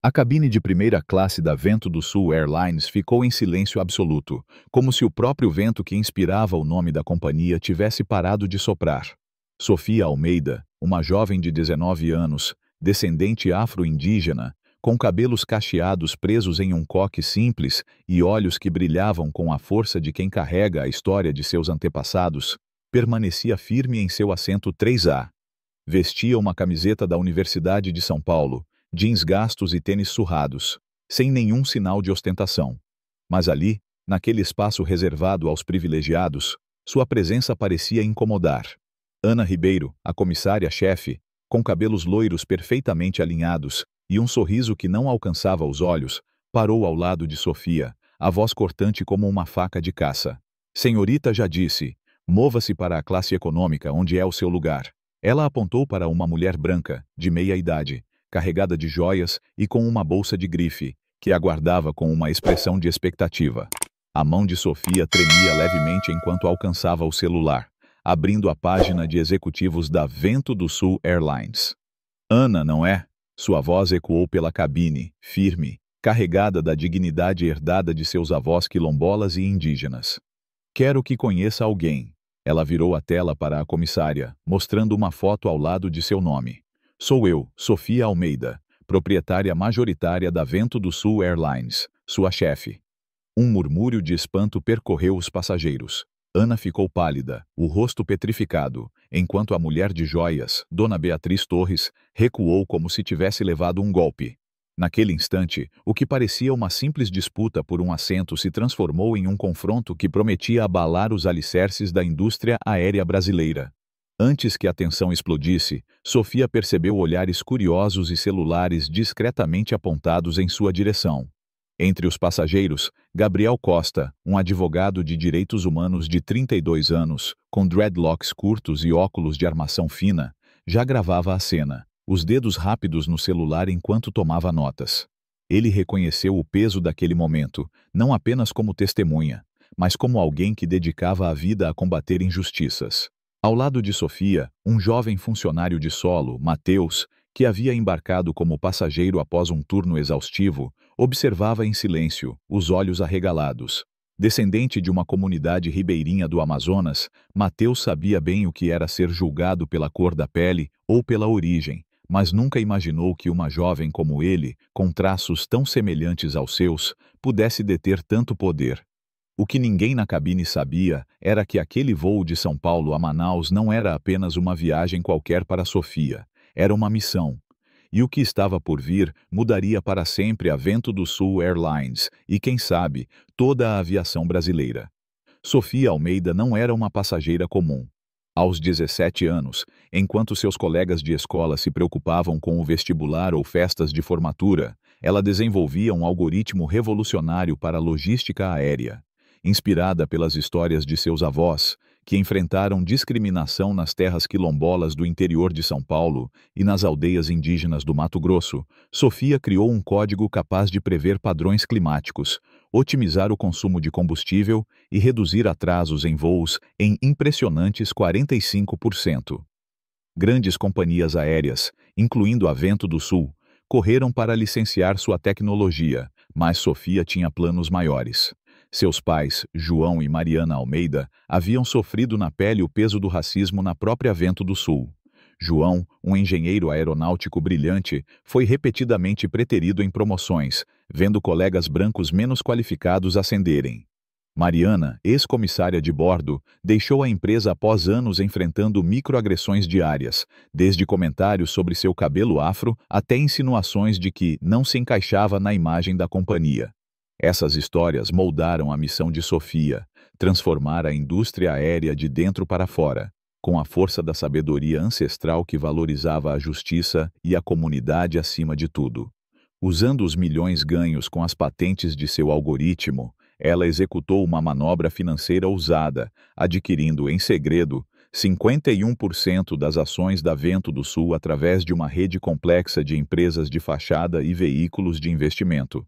A cabine de primeira classe da Vento do Sul Airlines ficou em silêncio absoluto, como se o próprio vento que inspirava o nome da companhia tivesse parado de soprar. Sofia Almeida, uma jovem de 19 anos, descendente afro-indígena, com cabelos cacheados presos em um coque simples e olhos que brilhavam com a força de quem carrega a história de seus antepassados, permanecia firme em seu assento 3A. Vestia uma camiseta da Universidade de São Paulo, jeans gastos e tênis surrados, sem nenhum sinal de ostentação. Mas ali, naquele espaço reservado aos privilegiados, sua presença parecia incomodar. Ana Ribeiro, a comissária-chefe, com cabelos loiros perfeitamente alinhados e um sorriso que não alcançava os olhos, parou ao lado de Sofia, a voz cortante como uma faca de caça. Senhorita já disse, mova-se para a classe econômica onde é o seu lugar. Ela apontou para uma mulher branca, de meia idade, carregada de joias e com uma bolsa de grife, que aguardava com uma expressão de expectativa. A mão de Sofia tremia levemente enquanto alcançava o celular, abrindo a página de executivos da Vento do Sul Airlines. Ana, não é? Sua voz ecoou pela cabine, firme, carregada da dignidade herdada de seus avós quilombolas e indígenas. Quero que conheça alguém. Ela virou a tela para a comissária, mostrando uma foto ao lado de seu nome. Sou eu, Sofia Almeida, proprietária majoritária da Vento do Sul Airlines, sua chefe. Um murmúrio de espanto percorreu os passageiros. Ana ficou pálida, o rosto petrificado, enquanto a mulher de joias, Dona Beatriz Torres, recuou como se tivesse levado um golpe. Naquele instante, o que parecia uma simples disputa por um assento se transformou em um confronto que prometia abalar os alicerces da indústria aérea brasileira. Antes que a tensão explodisse, Sofia percebeu olhares curiosos e celulares discretamente apontados em sua direção. Entre os passageiros, Gabriel Costa, um advogado de direitos humanos de 32 anos, com dreadlocks curtos e óculos de armação fina, já gravava a cena, os dedos rápidos no celular enquanto tomava notas. Ele reconheceu o peso daquele momento, não apenas como testemunha, mas como alguém que dedicava a vida a combater injustiças. Ao lado de Sofia, um jovem funcionário de solo, Mateus, que havia embarcado como passageiro após um turno exaustivo, observava em silêncio, os olhos arregalados. Descendente de uma comunidade ribeirinha do Amazonas, Mateus sabia bem o que era ser julgado pela cor da pele ou pela origem, mas nunca imaginou que uma jovem como ele, com traços tão semelhantes aos seus, pudesse deter tanto poder. O que ninguém na cabine sabia era que aquele voo de São Paulo a Manaus não era apenas uma viagem qualquer para Sofia, era uma missão. E o que estava por vir mudaria para sempre a Vento do Sul Airlines e, quem sabe, toda a aviação brasileira. Sofia Almeida não era uma passageira comum. Aos 17 anos, enquanto seus colegas de escola se preocupavam com o vestibular ou festas de formatura, ela desenvolvia um algoritmo revolucionário para a logística aérea. Inspirada pelas histórias de seus avós, que enfrentaram discriminação nas terras quilombolas do interior de São Paulo e nas aldeias indígenas do Mato Grosso, Sofia criou um código capaz de prever padrões climáticos, otimizar o consumo de combustível e reduzir atrasos em voos em impressionantes 45%. Grandes companhias aéreas, incluindo a Vento do Sul, correram para licenciar sua tecnologia, mas Sofia tinha planos maiores. Seus pais, João e Mariana Almeida, haviam sofrido na pele o peso do racismo na própria Vento do Sul. João, um engenheiro aeronáutico brilhante, foi repetidamente preterido em promoções, vendo colegas brancos menos qualificados ascenderem. Mariana, ex-comissária de bordo, deixou a empresa após anos enfrentando microagressões diárias, desde comentários sobre seu cabelo afro até insinuações de que não se encaixava na imagem da companhia. Essas histórias moldaram a missão de Sofia, transformar a indústria aérea de dentro para fora, com a força da sabedoria ancestral que valorizava a justiça e a comunidade acima de tudo. Usando os milhões ganhos com as patentes de seu algoritmo, ela executou uma manobra financeira ousada, adquirindo, em segredo, 51% das ações da Vento do Sul através de uma rede complexa de empresas de fachada e veículos de investimento.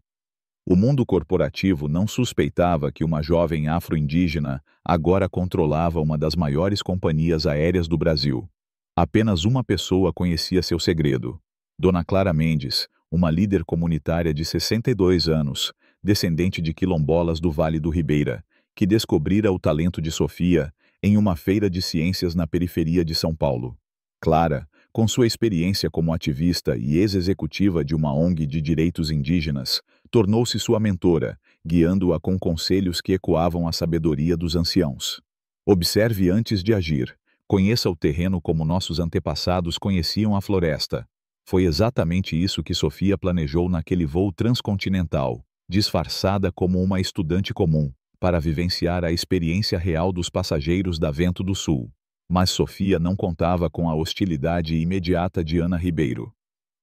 O mundo corporativo não suspeitava que uma jovem afro-indígena agora controlava uma das maiores companhias aéreas do Brasil. Apenas uma pessoa conhecia seu segredo: Dona Clara Mendes, uma líder comunitária de 62 anos, descendente de quilombolas do Vale do Ribeira, que descobrira o talento de Sofia em uma feira de ciências na periferia de São Paulo. Clara, com sua experiência como ativista e ex-executiva de uma ONG de direitos indígenas, tornou-se sua mentora, guiando-a com conselhos que ecoavam a sabedoria dos anciãos. Observe antes de agir. Conheça o terreno como nossos antepassados conheciam a floresta. Foi exatamente isso que Sofia planejou naquele voo transcontinental, disfarçada como uma estudante comum, para vivenciar a experiência real dos passageiros da Vento do Sul. Mas Sofia não contava com a hostilidade imediata de Ana Ribeiro.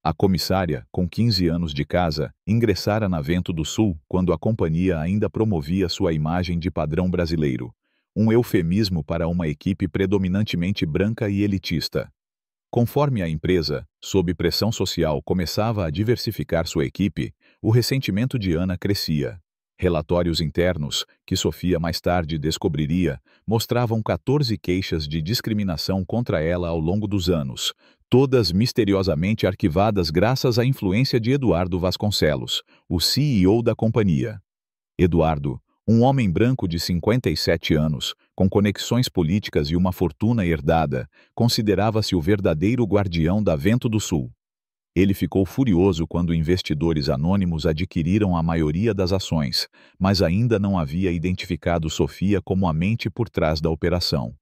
A comissária, com 15 anos de casa, ingressara na Vento do Sul quando a companhia ainda promovia sua imagem de padrão brasileiro, um eufemismo para uma equipe predominantemente branca e elitista. Conforme a empresa, sob pressão social, começava a diversificar sua equipe, o ressentimento de Ana crescia. Relatórios internos, que Sofia mais tarde descobriria, mostravam 14 queixas de discriminação contra ela ao longo dos anos, todas misteriosamente arquivadas graças à influência de Eduardo Vasconcelos, o CEO da companhia. Eduardo, um homem branco de 57 anos, com conexões políticas e uma fortuna herdada, considerava-se o verdadeiro guardião da Vento do Sul. Ele ficou furioso quando investidores anônimos adquiriram a maioria das ações, mas ainda não havia identificado Sofia como a mente por trás da operação.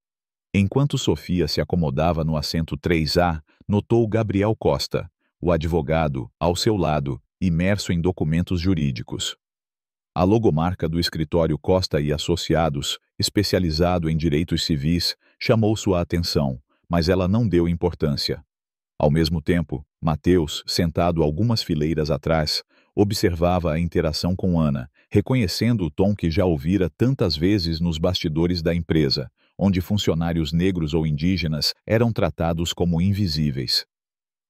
Enquanto Sofia se acomodava no assento 3A, notou Gabriel Costa, o advogado, ao seu lado, imerso em documentos jurídicos. A logomarca do escritório Costa e Associados, especializado em direitos civis, chamou sua atenção, mas ela não deu importância. Ao mesmo tempo, Mateus, sentado algumas fileiras atrás, observava a interação com Ana, reconhecendo o tom que já ouvira tantas vezes nos bastidores da empresa, onde funcionários negros ou indígenas eram tratados como invisíveis.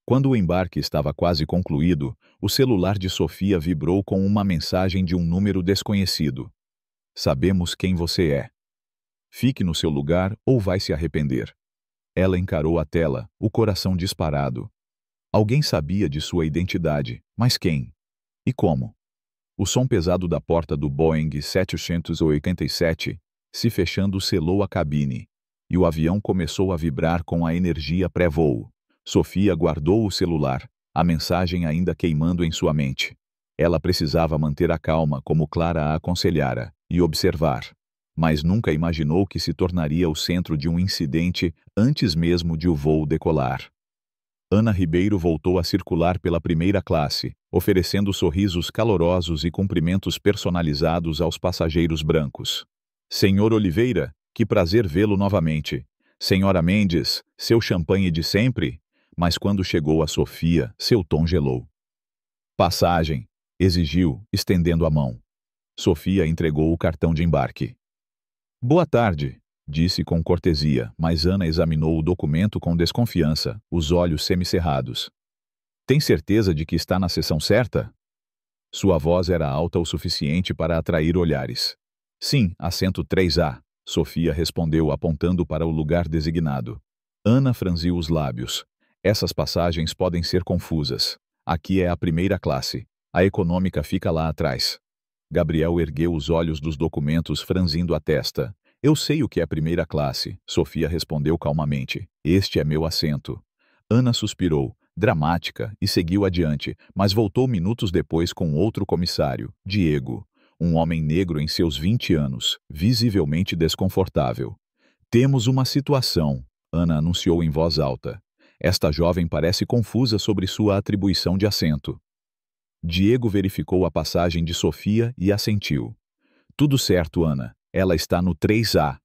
Quando o embarque estava quase concluído, o celular de Sofia vibrou com uma mensagem de um número desconhecido. Sabemos quem você é. Fique no seu lugar ou vai se arrepender. Ela encarou a tela, o coração disparado. Alguém sabia de sua identidade, mas quem? E como? O som pesado da porta do Boeing 787, se fechando, selou a cabine, e o avião começou a vibrar com a energia pré-voo. Sofia guardou o celular, a mensagem ainda queimando em sua mente. Ela precisava manter a calma como Clara a aconselhara, e observar. Mas nunca imaginou que se tornaria o centro de um incidente antes mesmo de o voo decolar. Ana Ribeiro voltou a circular pela primeira classe, oferecendo sorrisos calorosos e cumprimentos personalizados aos passageiros brancos. Senhor Oliveira, que prazer vê-lo novamente. Senhora Mendes, seu champanhe de sempre? Mas quando chegou a Sofia, seu tom gelou. Passagem, exigiu, estendendo a mão. Sofia entregou o cartão de embarque. Boa tarde, disse com cortesia, mas Ana examinou o documento com desconfiança, os olhos semicerrados. Tem certeza de que está na seção certa? Sua voz era alta o suficiente para atrair olhares. Sim, assento 3A, Sofia respondeu apontando para o lugar designado. Ana franziu os lábios. Essas passagens podem ser confusas. Aqui é a primeira classe. A econômica fica lá atrás. Gabriel ergueu os olhos dos documentos, franzindo a testa. Eu sei o que é primeira classe, Sofia respondeu calmamente. Este é meu assento. Ana suspirou, dramática, e seguiu adiante, mas voltou minutos depois com outro comissário, Diego, um homem negro em seus 20 anos, visivelmente desconfortável. Temos uma situação, Ana anunciou em voz alta. Esta jovem parece confusa sobre sua atribuição de assento. Diego verificou a passagem de Sofia e assentiu. Tudo certo, Ana. Ela está no 3A.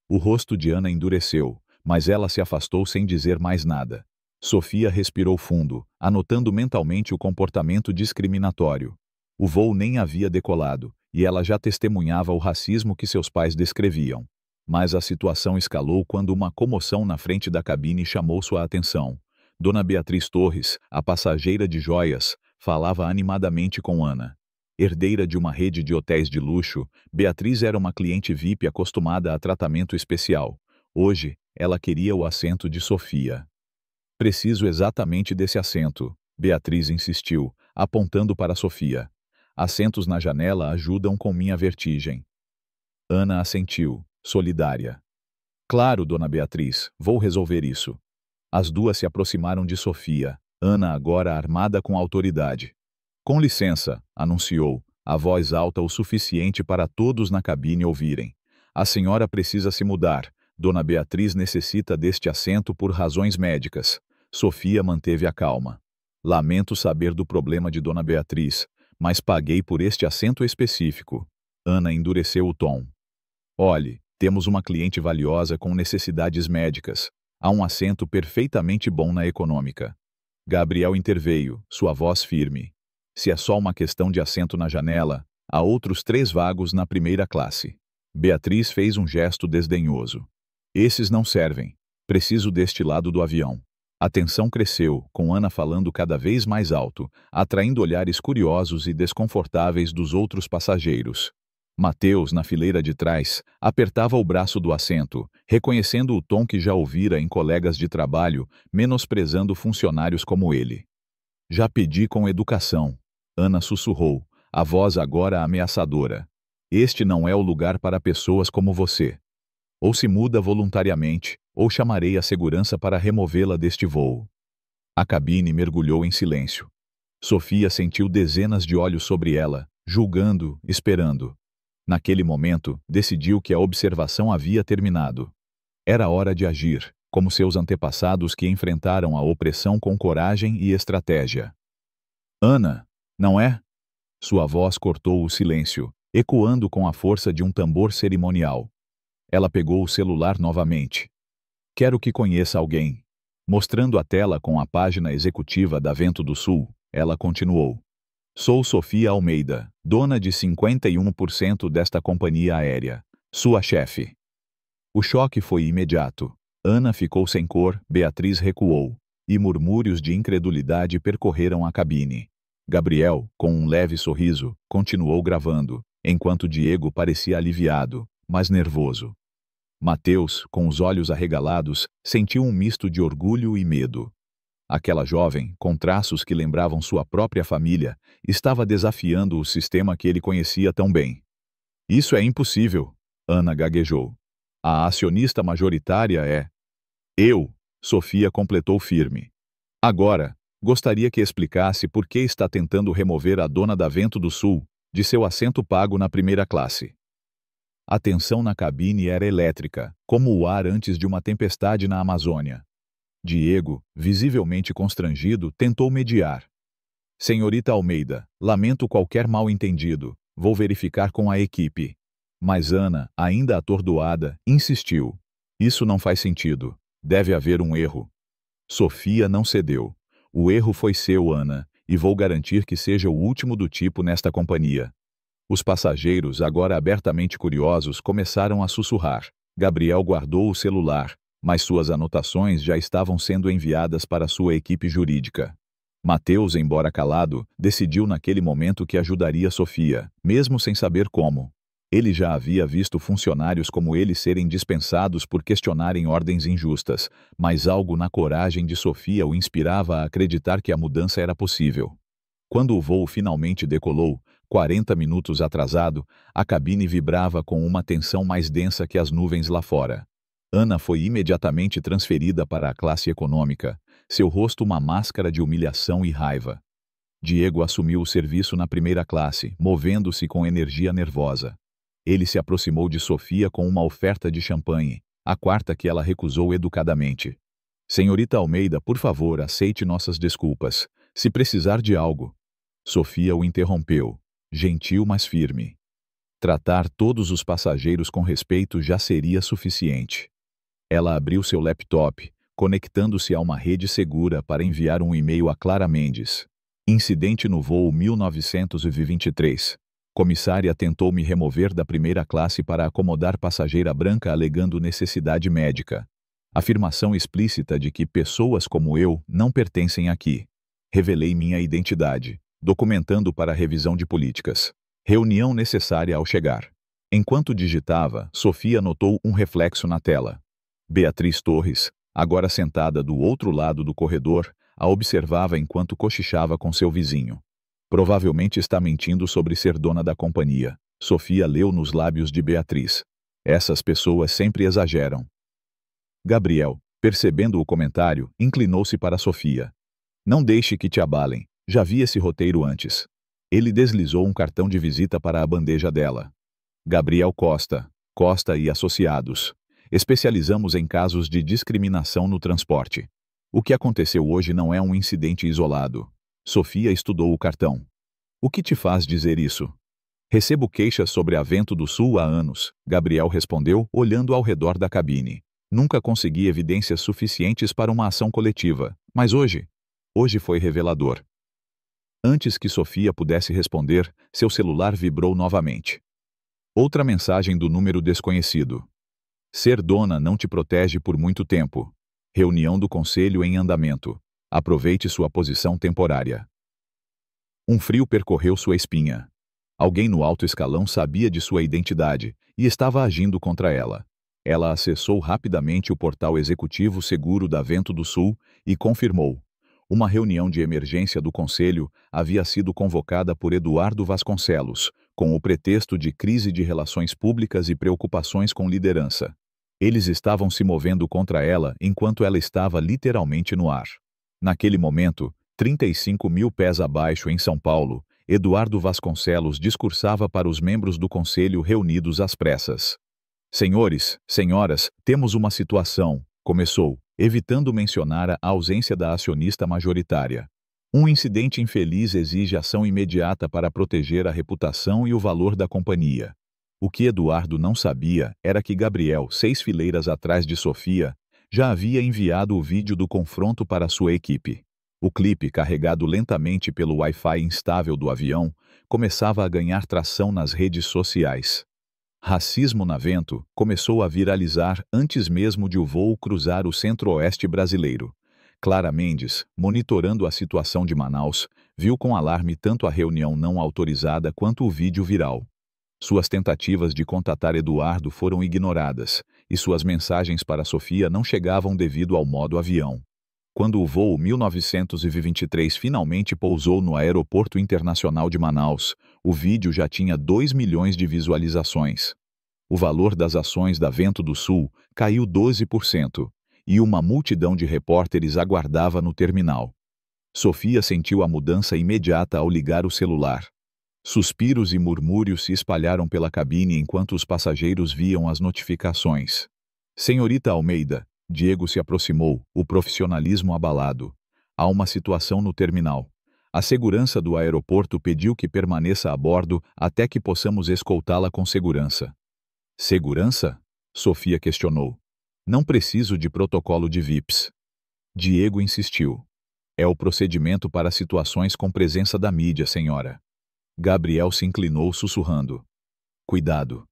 O rosto de Ana endureceu, mas ela se afastou sem dizer mais nada. Sofia respirou fundo, anotando mentalmente o comportamento discriminatório. O voo nem havia decolado, e ela já testemunhava o racismo que seus pais descreviam. Mas a situação escalou quando uma comoção na frente da cabine chamou sua atenção. Dona Beatriz Torres, a passageira de joias, falava animadamente com Ana. Herdeira de uma rede de hotéis de luxo, Beatriz era uma cliente VIP acostumada a tratamento especial. Hoje, ela queria o assento de Sofia. Preciso exatamente desse assento, Beatriz insistiu, apontando para Sofia. Assentos na janela ajudam com minha vertigem. Ana assentiu, solidária. Claro, dona Beatriz, vou resolver isso. As duas se aproximaram de Sofia, Ana agora armada com autoridade. Com licença, anunciou, a voz alta o suficiente para todos na cabine ouvirem. A senhora precisa se mudar. Dona Beatriz necessita deste assento por razões médicas. Sofia manteve a calma. Lamento saber do problema de Dona Beatriz, mas paguei por este assento específico. Ana endureceu o tom. Olhe, temos uma cliente valiosa com necessidades médicas. Há um assento perfeitamente bom na econômica. Gabriel interveio, sua voz firme. Se é só uma questão de assento na janela, há outros 3 vagos na primeira classe. Beatriz fez um gesto desdenhoso. Esses não servem. Preciso deste lado do avião. A tensão cresceu, com Ana falando cada vez mais alto, atraindo olhares curiosos e desconfortáveis dos outros passageiros. Mateus, na fileira de trás, apertava o braço do assento, reconhecendo o tom que já ouvira em colegas de trabalho, menosprezando funcionários como ele. Já pedi com educação. Ana sussurrou, a voz agora ameaçadora. Este não é o lugar para pessoas como você. Ou se muda voluntariamente, ou chamarei a segurança para removê-la deste voo. A cabine mergulhou em silêncio. Sofia sentiu dezenas de olhos sobre ela, julgando, esperando. Naquele momento, decidiu que a observação havia terminado. Era hora de agir, como seus antepassados que enfrentaram a opressão com coragem e estratégia. Ana, não é? Sua voz cortou o silêncio, ecoando com a força de um tambor cerimonial. Ela pegou o celular novamente. Quero que conheça alguém. Mostrando a tela com a página executiva da Vento do Sul, ela continuou. Sou Sofia Almeida, dona de 51% desta companhia aérea. Sua chefe. O choque foi imediato. Ana ficou sem cor, Beatriz recuou, e murmúrios de incredulidade percorreram a cabine. Gabriel, com um leve sorriso, continuou gravando, enquanto Diego parecia aliviado, mas nervoso. Mateus, com os olhos arregalados, sentiu um misto de orgulho e medo. Aquela jovem, com traços que lembravam sua própria família, estava desafiando o sistema que ele conhecia tão bem. Isso é impossível, Ana gaguejou. A acionista majoritária é... Eu, Sofia completou firme. Agora, gostaria que explicasse por que está tentando remover a dona da Vento do Sul de seu assento pago na primeira classe. A tensão na cabine era elétrica, como o ar antes de uma tempestade na Amazônia. Diego, visivelmente constrangido, tentou mediar. Senhorita Almeida, lamento qualquer mal-entendido, vou verificar com a equipe. Mas Ana, ainda atordoada, insistiu. Isso não faz sentido. Deve haver um erro. Sofia não cedeu. O erro foi seu, Ana, e vou garantir que seja o último do tipo nesta companhia. Os passageiros, agora abertamente curiosos, começaram a sussurrar. Gabriel guardou o celular, mas suas anotações já estavam sendo enviadas para sua equipe jurídica. Mateus, embora calado, decidiu naquele momento que ajudaria Sofia, mesmo sem saber como. Ele já havia visto funcionários como ele serem dispensados por questionarem ordens injustas, mas algo na coragem de Sofia o inspirava a acreditar que a mudança era possível. Quando o voo finalmente decolou, 40 minutos atrasado, a cabine vibrava com uma tensão mais densa que as nuvens lá fora. Ana foi imediatamente transferida para a classe econômica, seu rosto uma máscara de humilhação e raiva. Diego assumiu o serviço na primeira classe, movendo-se com energia nervosa. Ele se aproximou de Sofia com uma oferta de champanhe, a quarta que ela recusou educadamente. Senhorita Almeida, por favor, aceite nossas desculpas. Se precisar de algo. Sofia o interrompeu, gentil mas firme. Tratar todos os passageiros com respeito já seria suficiente. Ela abriu seu laptop, conectando-se a uma rede segura para enviar um e-mail a Clara Mendes. Incidente no voo 1923. Comissária tentou me remover da primeira classe para acomodar passageira branca alegando necessidade médica. Afirmação explícita de que pessoas como eu não pertencem aqui. Revelei minha identidade, documentando para revisão de políticas. Reunião necessária ao chegar. Enquanto digitava, Sofia notou um reflexo na tela. Beatriz Torres, agora sentada do outro lado do corredor, a observava enquanto cochichava com seu vizinho. Provavelmente está mentindo sobre ser dona da companhia. Sofia leu nos lábios de Beatriz. Essas pessoas sempre exageram. Gabriel, percebendo o comentário, inclinou-se para Sofia. Não deixe que te abalem. Já vi esse roteiro antes. Ele deslizou um cartão de visita para a bandeja dela. Gabriel Costa, Costa e Associados. Especializamos em casos de discriminação no transporte. O que aconteceu hoje não é um incidente isolado. Sofia estudou o cartão. O que te faz dizer isso? Recebo queixas sobre a Vento do Sul há anos, Gabriel respondeu, olhando ao redor da cabine. Nunca consegui evidências suficientes para uma ação coletiva, mas hoje foi revelador. Antes que Sofia pudesse responder, seu celular vibrou novamente. Outra mensagem do número desconhecido. Ser dona não te protege por muito tempo. Reunião do conselho em andamento. Aproveite sua posição temporária. Um frio percorreu sua espinha. Alguém no alto escalão sabia de sua identidade e estava agindo contra ela. Ela acessou rapidamente o portal executivo seguro da Vento do Sul e confirmou. Uma reunião de emergência do conselho havia sido convocada por Eduardo Vasconcelos, com o pretexto de crise de relações públicas e preocupações com liderança. Eles estavam se movendo contra ela enquanto ela estava literalmente no ar. Naquele momento, 35 mil pés abaixo em São Paulo, Eduardo Vasconcelos discursava para os membros do conselho reunidos às pressas. Senhores, senhoras, temos uma situação, começou, evitando mencionar a ausência da acionista majoritária. Um incidente infeliz exige ação imediata para proteger a reputação e o valor da companhia. O que Eduardo não sabia era que Gabriel, 6 fileiras atrás de Sofia, já havia enviado o vídeo do confronto para sua equipe. O clipe, carregado lentamente pelo Wi-Fi instável do avião, começava a ganhar tração nas redes sociais. Racismo na Vento começou a viralizar antes mesmo de o voo cruzar o centro-oeste brasileiro. Clara Mendes, monitorando a situação de Manaus, viu com alarme tanto a reunião não autorizada quanto o vídeo viral. Suas tentativas de contatar Eduardo foram ignoradas, e suas mensagens para Sofia não chegavam devido ao modo avião. Quando o voo 1923 finalmente pousou no Aeroporto Internacional de Manaus, o vídeo já tinha 2 milhões de visualizações. O valor das ações da Vento do Sul caiu 12%, e uma multidão de repórteres aguardava no terminal. Sofia sentiu a mudança imediata ao ligar o celular. Suspiros e murmúrios se espalharam pela cabine enquanto os passageiros viam as notificações. Senhorita Almeida, Diego se aproximou, o profissionalismo abalado. Há uma situação no terminal. A segurança do aeroporto pediu que permaneça a bordo até que possamos escoltá-la com segurança. Segurança? Sofia questionou. Não preciso de protocolo de VIPs. Diego insistiu. É o procedimento para situações com presença da mídia, senhora. Gabriel se inclinou sussurrando. Cuidado.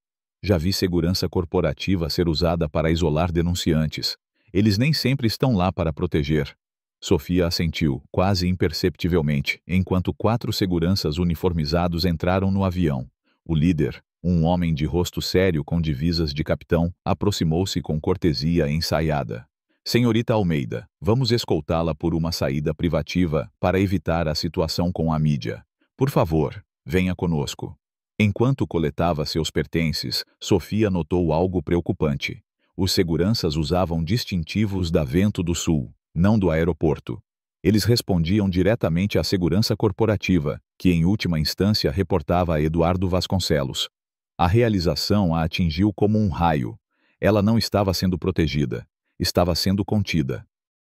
Já vi segurança corporativa ser usada para isolar denunciantes. Eles nem sempre estão lá para proteger. Sofia assentiu, quase imperceptivelmente, enquanto 4 seguranças uniformizados entraram no avião. O líder, um homem de rosto sério com divisas de capitão, aproximou-se com cortesia ensaiada. Senhorita Almeida, vamos escoltá-la por uma saída privativa para evitar a situação com a mídia. Por favor, venha conosco. Enquanto coletava seus pertences, Sofia notou algo preocupante. Os seguranças usavam distintivos da Vento do Sul, não do aeroporto. Eles respondiam diretamente à segurança corporativa, que em última instância reportava a Eduardo Vasconcelos. A realização a atingiu como um raio. Ela não estava sendo protegida, estava sendo contida.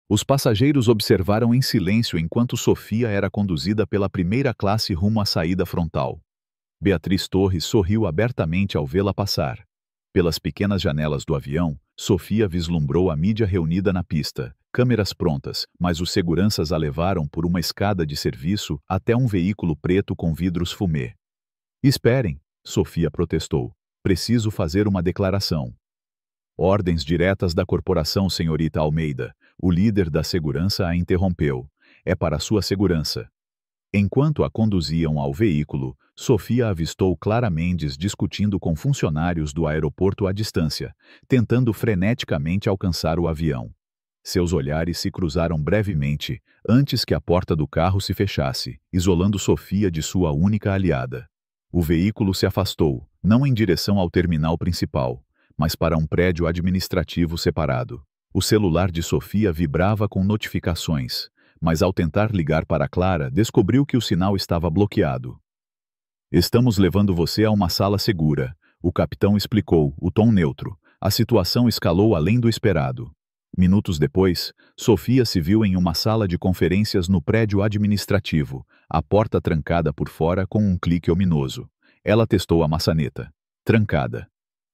Os passageiros observaram em silêncio enquanto Sofia era conduzida pela primeira classe rumo à saída frontal. Beatriz Torres sorriu abertamente ao vê-la passar. Pelas pequenas janelas do avião, Sofia vislumbrou a mídia reunida na pista, câmeras prontas, mas os seguranças a levaram por uma escada de serviço até um veículo preto com vidros fumê. Esperem, Sofia protestou. Preciso fazer uma declaração. Ordens diretas da corporação, senhorita Almeida. O líder da segurança a interrompeu. É para sua segurança. Enquanto a conduziam ao veículo, Sofia avistou Clara Mendes discutindo com funcionários do aeroporto à distância, tentando freneticamente alcançar o avião. Seus olhares se cruzaram brevemente, antes que a porta do carro se fechasse, isolando Sofia de sua única aliada. O veículo se afastou, não em direção ao terminal principal, mas para um prédio administrativo separado. O celular de Sofia vibrava com notificações, mas ao tentar ligar para Clara, descobriu que o sinal estava bloqueado. "Estamos levando você a uma sala segura", o capitão explicou, o tom neutro. A situação escalou além do esperado. Minutos depois, Sofia se viu em uma sala de conferências no prédio administrativo, a porta trancada por fora com um clique ominoso. Ela testou a maçaneta. Trancada.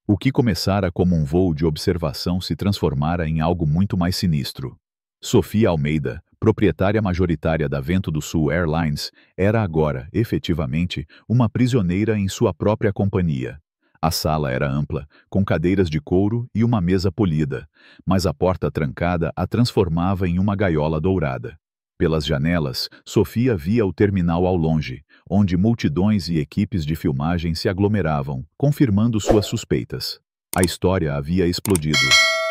O que começara como um voo de observação se transformara em algo muito mais sinistro. Sofia Almeida, proprietária majoritária da Vento do Sul Airlines, era agora, efetivamente, uma prisioneira em sua própria companhia. A sala era ampla, com cadeiras de couro e uma mesa polida, mas a porta trancada a transformava em uma gaiola dourada. Pelas janelas, Sofia via o terminal ao longe, onde multidões e equipes de filmagem se aglomeravam, confirmando suas suspeitas. A história havia explodido.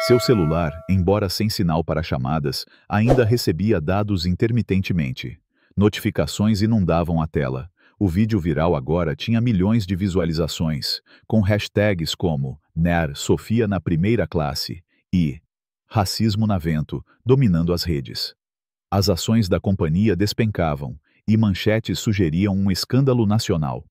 Seu celular, embora sem sinal para chamadas, ainda recebia dados intermitentemente. Notificações inundavam a tela. O vídeo viral agora tinha milhões de visualizações, com hashtags como "NER Sofia na primeira classe" e "Racismo na Vento", dominando as redes. As ações da companhia despencavam, e manchetes sugeriam um escândalo nacional.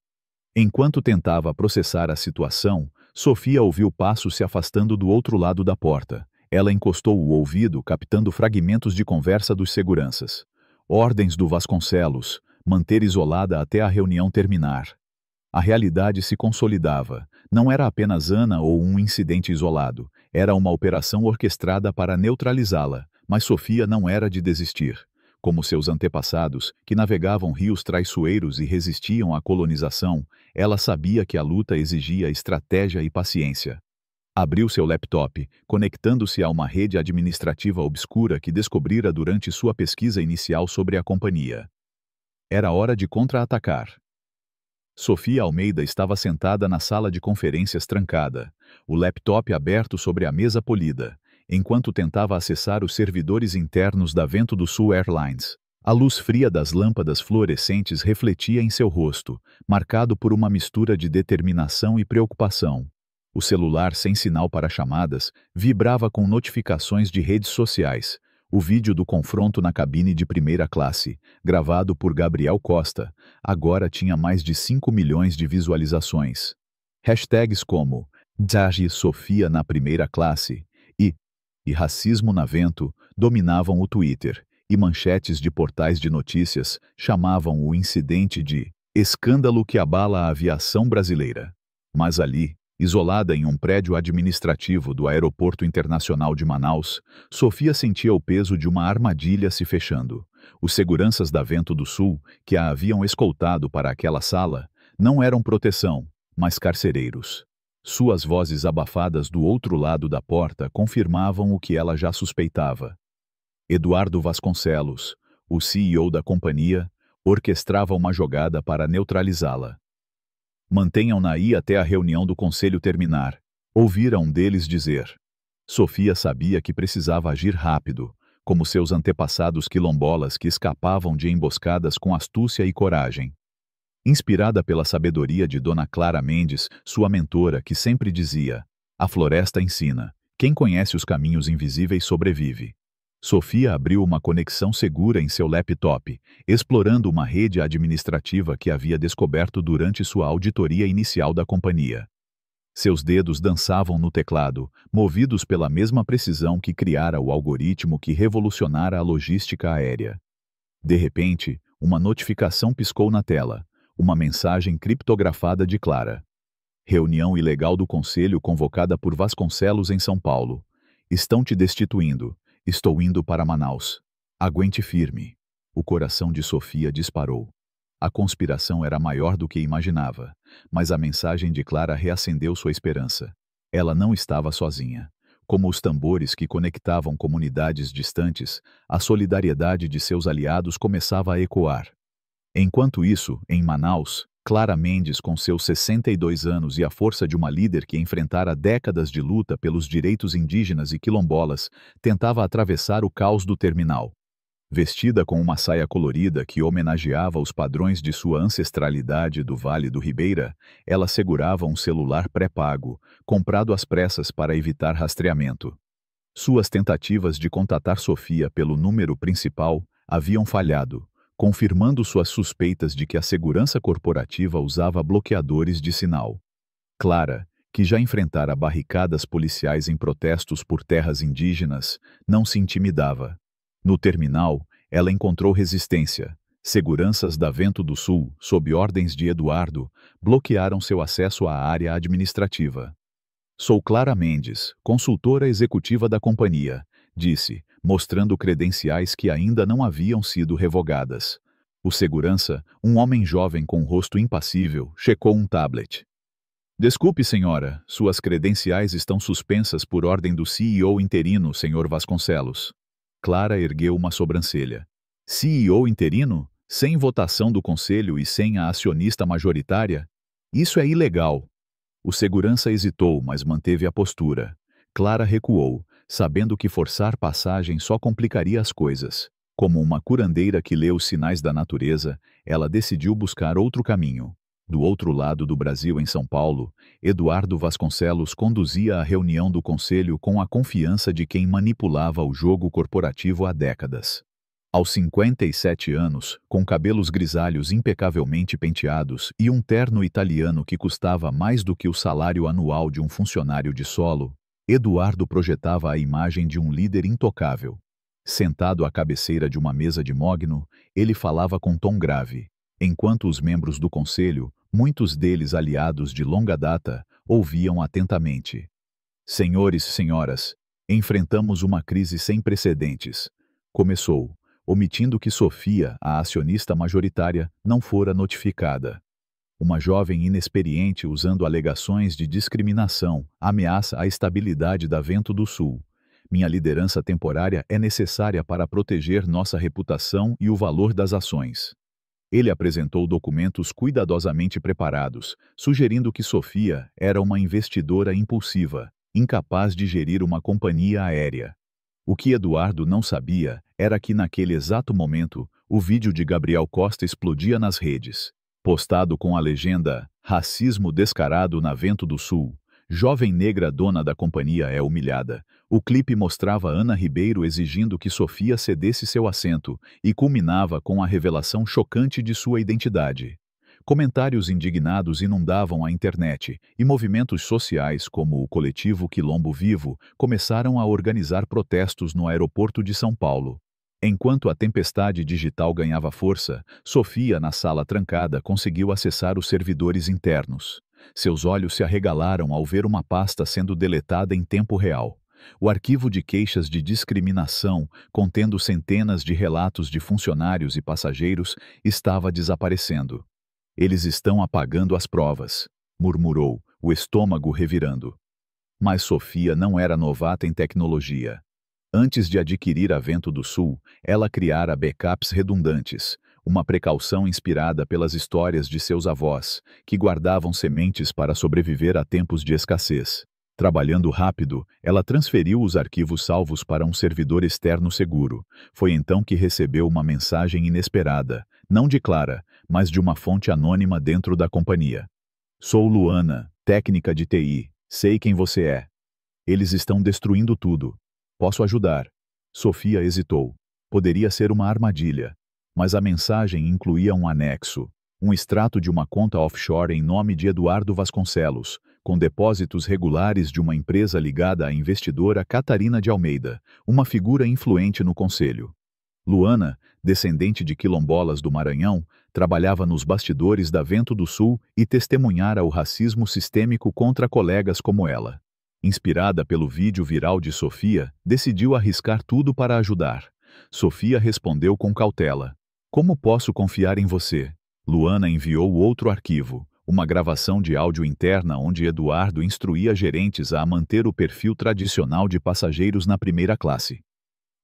Enquanto tentava processar a situação, Sofia ouviu passos se afastando do outro lado da porta. Ela encostou o ouvido, captando fragmentos de conversa dos seguranças. Ordens do Vasconcelos: manter isolada até a reunião terminar. A realidade se consolidava. Não era apenas Ana ou um incidente isolado. Era uma operação orquestrada para neutralizá-la. Mas Sofia não era de desistir. Como seus antepassados, que navegavam rios traiçoeiros e resistiam à colonização, ela sabia que a luta exigia estratégia e paciência. Abriu seu laptop, conectando-se a uma rede administrativa obscura que descobrira durante sua pesquisa inicial sobre a companhia. Era hora de contra-atacar. Sofia Almeida estava sentada na sala de conferências trancada, o laptop aberto sobre a mesa polida, enquanto tentava acessar os servidores internos da Vento do Sul Airlines. A luz fria das lâmpadas fluorescentes refletia em seu rosto, marcado por uma mistura de determinação e preocupação. O celular, sem sinal para chamadas, vibrava com notificações de redes sociais. O vídeo do confronto na cabine de primeira classe, gravado por Gabriel Costa, agora tinha mais de 5 milhões de visualizações. Hashtags como "Dage Sofia na primeira classe" e "Racismo na Vento" dominavam o Twitter, e manchetes de portais de notícias chamavam o incidente de "escândalo que abala a aviação brasileira". Mas ali, isolada em um prédio administrativo do Aeroporto Internacional de Manaus, Sofia sentia o peso de uma armadilha se fechando. Os seguranças da Vento do Sul, que a haviam escoltado para aquela sala, não eram proteção, mas carcereiros. Suas vozes abafadas do outro lado da porta confirmavam o que ela já suspeitava. Eduardo Vasconcelos, o CEO da companhia, orquestrava uma jogada para neutralizá-la. "Mantenham-na aí até a reunião do conselho terminar", ouvira um deles dizer. Sofia sabia que precisava agir rápido, como seus antepassados quilombolas que escapavam de emboscadas com astúcia e coragem. Inspirada pela sabedoria de Dona Clara Mendes, sua mentora, que sempre dizia: "A floresta ensina, quem conhece os caminhos invisíveis sobrevive". Sofia abriu uma conexão segura em seu laptop, explorando uma rede administrativa que havia descoberto durante sua auditoria inicial da companhia. Seus dedos dançavam no teclado, movidos pela mesma precisão que criara o algoritmo que revolucionara a logística aérea. De repente, uma notificação piscou na tela, uma mensagem criptografada de Clara. "Reunião ilegal do Conselho convocada por Vasconcelos em São Paulo. Estão te destituindo. Estou indo para Manaus. Aguente firme." O coração de Sofia disparou. A conspiração era maior do que imaginava, mas a mensagem de Clara reacendeu sua esperança. Ela não estava sozinha. Como os tambores que conectavam comunidades distantes, a solidariedade de seus aliados começava a ecoar. Enquanto isso, em Manaus, Clara Mendes, com seus 62 anos e a força de uma líder que enfrentara décadas de luta pelos direitos indígenas e quilombolas, tentava atravessar o caos do terminal. Vestida com uma saia colorida que homenageava os padrões de sua ancestralidade do Vale do Ribeira, ela segurava um celular pré-pago, comprado às pressas para evitar rastreamento. Suas tentativas de contatar Sofia pelo número principal haviam falhado, confirmando suas suspeitas de que a segurança corporativa usava bloqueadores de sinal. Clara, que já enfrentara barricadas policiais em protestos por terras indígenas, não se intimidava. No terminal, ela encontrou resistência. Seguranças da Vento do Sul, sob ordens de Eduardo, bloquearam seu acesso à área administrativa. Sou Clara Mendes, consultora executiva da companhia, disse, mostrando credenciais que ainda não haviam sido revogadas. O segurança, um homem jovem com rosto impassível, checou um tablet. Desculpe, senhora, suas credenciais estão suspensas por ordem do CEO interino, Sr. Vasconcelos. Clara ergueu uma sobrancelha. CEO interino? Sem votação do conselho e sem a acionista majoritária? Isso é ilegal. O segurança hesitou, mas manteve a postura. Clara recuou, sabendo que forçar passagem só complicaria as coisas. Como uma curandeira que lê os sinais da natureza, ela decidiu buscar outro caminho. Do outro lado do Brasil, em São Paulo, Eduardo Vasconcelos conduzia a reunião do conselho com a confiança de quem manipulava o jogo corporativo há décadas. Aos 57 anos, com cabelos grisalhos impecavelmente penteados e um terno italiano que custava mais do que o salário anual de um funcionário de solo, Eduardo projetava a imagem de um líder intocável. Sentado à cabeceira de uma mesa de mogno, ele falava com tom grave, enquanto os membros do conselho, muitos deles aliados de longa data, ouviam atentamente. Senhores e senhoras, enfrentamos uma crise sem precedentes. Começou, omitindo que Sofia, a acionista majoritária, não fora notificada. Uma jovem inexperiente usando alegações de discriminação ameaça a estabilidade da Vento do Sul. Minha liderança temporária é necessária para proteger nossa reputação e o valor das ações. Ele apresentou documentos cuidadosamente preparados, sugerindo que Sofia era uma investidora impulsiva, incapaz de gerir uma companhia aérea. O que Eduardo não sabia era que naquele exato momento, o vídeo de Gabriel Costa explodia nas redes. Postado com a legenda "Racismo descarado na Vento do Sul, jovem negra dona da companhia é humilhada", o clipe mostrava Ana Ribeiro exigindo que Sofia cedesse seu assento e culminava com a revelação chocante de sua identidade. Comentários indignados inundavam a internet e movimentos sociais como o coletivo Quilombo Vivo começaram a organizar protestos no aeroporto de São Paulo. Enquanto a tempestade digital ganhava força, Sofia, na sala trancada, conseguiu acessar os servidores internos. Seus olhos se arregalaram ao ver uma pasta sendo deletada em tempo real. O arquivo de queixas de discriminação, contendo centenas de relatos de funcionários e passageiros, estava desaparecendo. Eles estão apagando as provas, murmurou, o estômago revirando. Mas Sofia não era novata em tecnologia. Antes de adquirir a Vento do Sul, ela criara backups redundantes, uma precaução inspirada pelas histórias de seus avós, que guardavam sementes para sobreviver a tempos de escassez. Trabalhando rápido, ela transferiu os arquivos salvos para um servidor externo seguro. Foi então que recebeu uma mensagem inesperada, não de Clara, mas de uma fonte anônima dentro da companhia. Sou Luana, técnica de TI. Sei quem você é. Eles estão destruindo tudo. Posso ajudar. Sofia hesitou. Poderia ser uma armadilha. Mas a mensagem incluía um anexo, um extrato de uma conta offshore em nome de Eduardo Vasconcelos, com depósitos regulares de uma empresa ligada à investidora Catarina de Almeida, uma figura influente no conselho. Luana, descendente de quilombolas do Maranhão, trabalhava nos bastidores da Vento do Sul e testemunhara o racismo sistêmico contra colegas como ela. Inspirada pelo vídeo viral de Sofia, decidiu arriscar tudo para ajudar. Sofia respondeu com cautela. Como posso confiar em você? Luana enviou outro arquivo, uma gravação de áudio interna onde Eduardo instruía gerentes a manter o perfil tradicional de passageiros na primeira classe.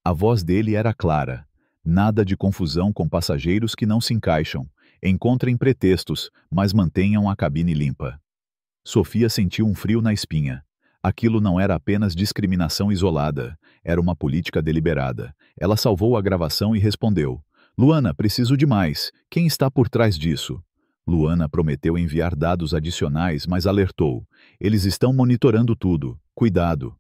A voz dele era clara. Nada de confusão com passageiros que não se encaixam. Encontrem pretextos, mas mantenham a cabine limpa. Sofia sentiu um frio na espinha. Aquilo não era apenas discriminação isolada, era uma política deliberada. Ela salvou a gravação e respondeu: Luana, preciso de mais. Quem está por trás disso? Luana prometeu enviar dados adicionais, mas alertou: eles estão monitorando tudo. Cuidado.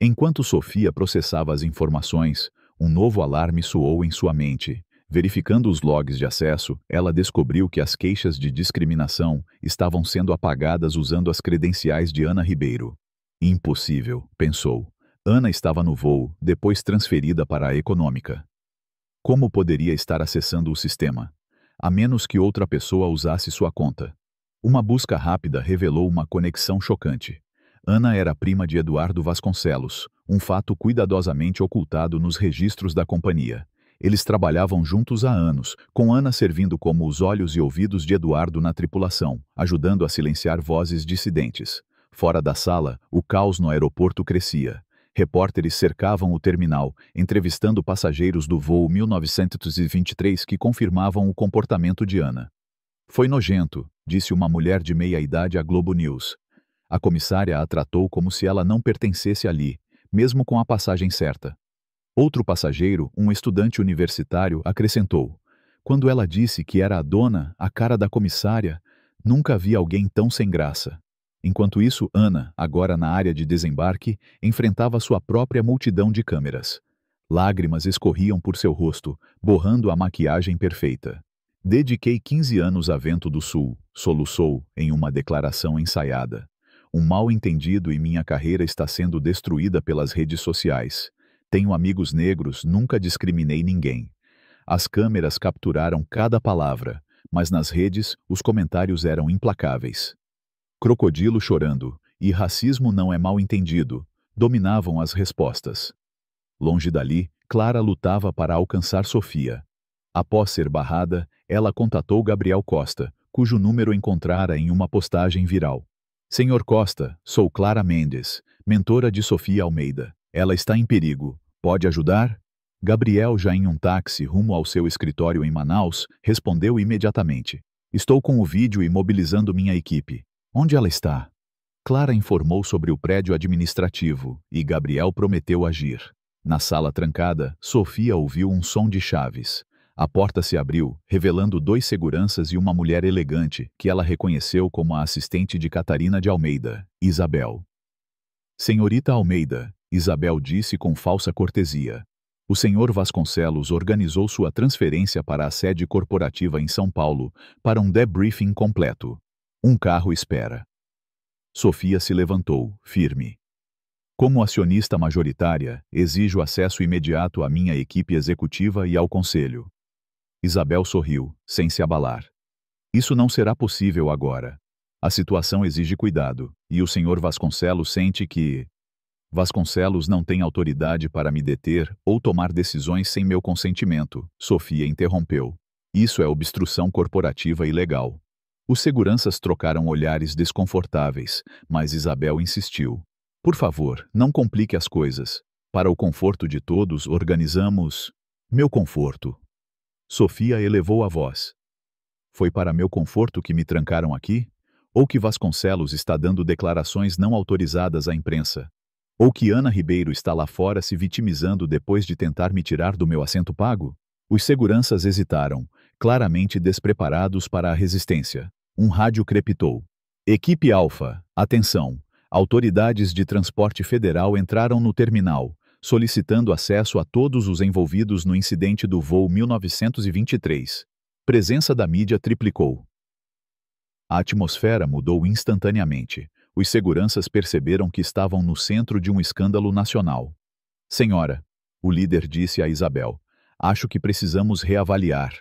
Enquanto Sofia processava as informações, um novo alarme soou em sua mente. Verificando os logs de acesso, ela descobriu que as queixas de discriminação estavam sendo apagadas usando as credenciais de Ana Ribeiro. Impossível, pensou. Ana estava no voo, depois transferida para a econômica. Como poderia estar acessando o sistema? A menos que outra pessoa usasse sua conta. Uma busca rápida revelou uma conexão chocante. Ana era prima de Eduardo Vasconcelos, um fato cuidadosamente ocultado nos registros da companhia. Eles trabalhavam juntos há anos, com Ana servindo como os olhos e ouvidos de Eduardo na tripulação, ajudando a silenciar vozes dissidentes. Fora da sala, o caos no aeroporto crescia. Repórteres cercavam o terminal, entrevistando passageiros do voo 1923 que confirmavam o comportamento de Ana. Foi nojento, disse uma mulher de meia-idade à Globo News. A comissária a tratou como se ela não pertencesse ali, mesmo com a passagem certa. Outro passageiro, um estudante universitário, acrescentou: quando ela disse que era a dona, a cara da comissária, nunca vi alguém tão sem graça. Enquanto isso, Ana, agora na área de desembarque, enfrentava sua própria multidão de câmeras. Lágrimas escorriam por seu rosto, borrando a maquiagem perfeita. Dediquei 15 anos a Vento do Sul, soluçou, em uma declaração ensaiada. Um mal-entendido e minha carreira está sendo destruída pelas redes sociais. Tenho amigos negros, nunca discriminei ninguém. As câmeras capturaram cada palavra, mas nas redes os comentários eram implacáveis. Crocodilo chorando e racismo não é mal-entendido dominavam as respostas. Longe dali, Clara lutava para alcançar Sofia. Após ser barrada, ela contatou Gabriel Costa, cujo número encontrara em uma postagem viral. Senhor Costa, sou Clara Mendes, mentora de Sofia Almeida. Ela está em perigo. Pode ajudar? Gabriel, já em um táxi rumo ao seu escritório em Manaus, respondeu imediatamente. Estou com o vídeo e mobilizando minha equipe. Onde ela está? Clara informou sobre o prédio administrativo e Gabriel prometeu agir. Na sala trancada, Sofia ouviu um som de chaves. A porta se abriu, revelando 2 seguranças e uma mulher elegante, que ela reconheceu como a assistente de Catarina de Almeida, Isabel. Senhorita Almeida, Isabel disse com falsa cortesia. O senhor Vasconcelos organizou sua transferência para a sede corporativa em São Paulo para um debriefing completo. Um carro espera. Sofia se levantou, firme. Como acionista majoritária, exijo acesso imediato à minha equipe executiva e ao conselho. Isabel sorriu, sem se abalar. Isso não será possível agora. A situação exige cuidado, e o senhor Vasconcelos sente que... Vasconcelos não tem autoridade para me deter ou tomar decisões sem meu consentimento, Sofia interrompeu. Isso é obstrução corporativa ilegal. Os seguranças trocaram olhares desconfortáveis, mas Isabel insistiu. Por favor, não complique as coisas. Para o conforto de todos, organizamos... Meu conforto. Sofia elevou a voz. Foi para meu conforto que me trancaram aqui? Ou que Vasconcelos está dando declarações não autorizadas à imprensa? Ou que Ana Ribeiro está lá fora se vitimizando depois de tentar me tirar do meu assento pago? Os seguranças hesitaram, claramente despreparados para a resistência. Um rádio crepitou. Equipe Alfa, atenção! Autoridades de transporte federal entraram no terminal, solicitando acesso a todos os envolvidos no incidente do voo 1923. Presença da mídia triplicou. A atmosfera mudou instantaneamente. Os seguranças perceberam que estavam no centro de um escândalo nacional. Senhora, o líder disse a Isabel, acho que precisamos reavaliar.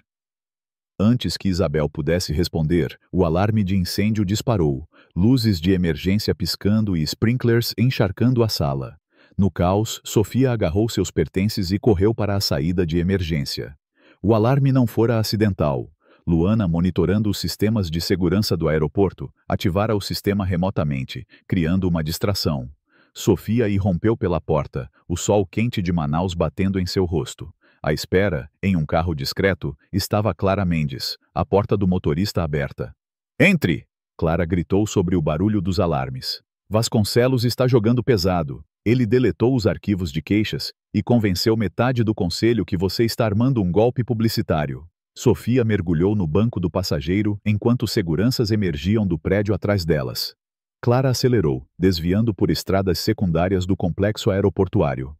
Antes que Isabel pudesse responder, o alarme de incêndio disparou, luzes de emergência piscando e sprinklers encharcando a sala. No caos, Sofia agarrou seus pertences e correu para a saída de emergência. O alarme não fora acidental. Luana, monitorando os sistemas de segurança do aeroporto, ativara o sistema remotamente, criando uma distração. Sofia irrompeu pela porta, o sol quente de Manaus batendo em seu rosto. À espera, em um carro discreto, estava Clara Mendes, a porta do motorista aberta. Entre! Clara gritou sobre o barulho dos alarmes. Vasconcelos está jogando pesado. Ele deletou os arquivos de queixas e convenceu metade do conselho que você está armando um golpe publicitário. Sofia mergulhou no banco do passageiro enquanto seguranças emergiam do prédio atrás delas. Clara acelerou, desviando por estradas secundárias do complexo aeroportuário.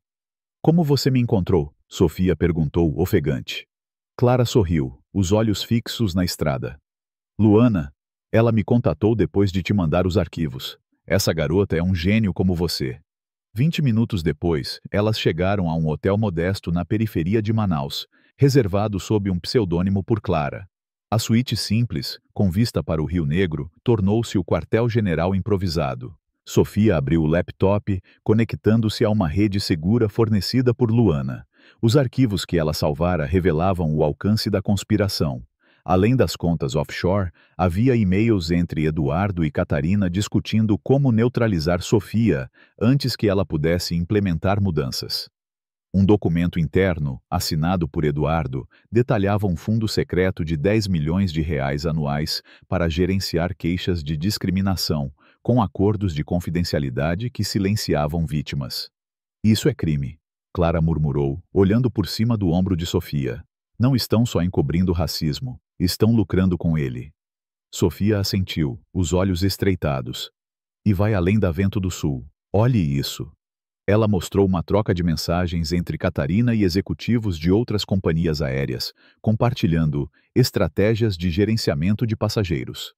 Como você me encontrou? Sofia perguntou, ofegante. Clara sorriu, os olhos fixos na estrada. Luana, ela me contatou depois de te mandar os arquivos. Essa garota é um gênio como você. 20 minutos depois, elas chegaram a um hotel modesto na periferia de Manaus, reservado sob um pseudônimo por Clara. A suíte simples, com vista para o Rio Negro, tornou-se o quartel-general improvisado. Sofia abriu o laptop, conectando-se a uma rede segura fornecida por Luana. Os arquivos que ela salvara revelavam o alcance da conspiração. Além das contas offshore, havia e-mails entre Eduardo e Catarina discutindo como neutralizar Sofia antes que ela pudesse implementar mudanças. Um documento interno, assinado por Eduardo, detalhava um fundo secreto de 10 milhões de reais anuais para gerenciar queixas de discriminação, com acordos de confidencialidade que silenciavam vítimas. Isso é crime, Clara murmurou, olhando por cima do ombro de Sofia. Não estão só encobrindo racismo, estão lucrando com ele. Sofia assentiu, os olhos estreitados. E vai além da Vento do Sul. Olhe isso. Ela mostrou uma troca de mensagens entre Catarina e executivos de outras companhias aéreas, compartilhando estratégias de gerenciamento de passageiros.